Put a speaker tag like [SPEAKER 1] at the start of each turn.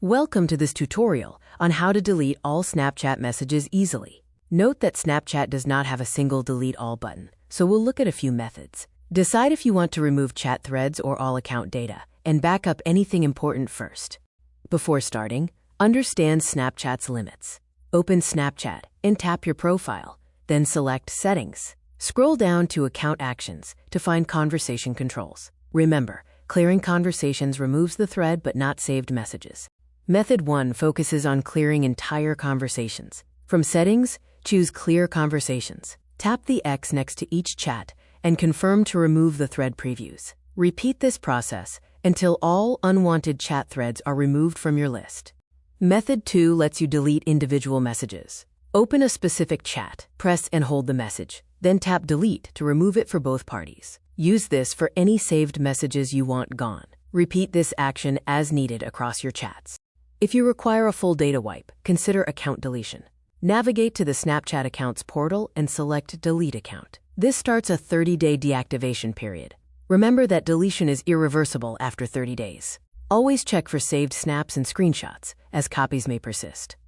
[SPEAKER 1] Welcome to this tutorial on how to delete all Snapchat messages easily. Note that Snapchat does not have a single delete all button, so we'll look at a few methods. Decide if you want to remove chat threads or all account data, and back up anything important first. Before starting, understand Snapchat's limits. Open Snapchat and tap your profile, then select Settings. Scroll down to Account Actions to find Conversation Controls. Remember, clearing conversations removes the thread but not saved messages. Method 1 focuses on clearing entire conversations. From Settings, choose Clear Conversations. Tap the X next to each chat and confirm to remove the thread previews. Repeat this process until all unwanted chat threads are removed from your list. Method 2 lets you delete individual messages. Open a specific chat, press and hold the message, then tap Delete to remove it for both parties. Use this for any saved messages you want gone. Repeat this action as needed across your chats. If you require a full data wipe, consider account deletion. Navigate to the Snapchat Accounts portal and select Delete Account. This starts a 30-day deactivation period. Remember that deletion is irreversible after 30 days. Always check for saved snaps and screenshots, as copies may persist.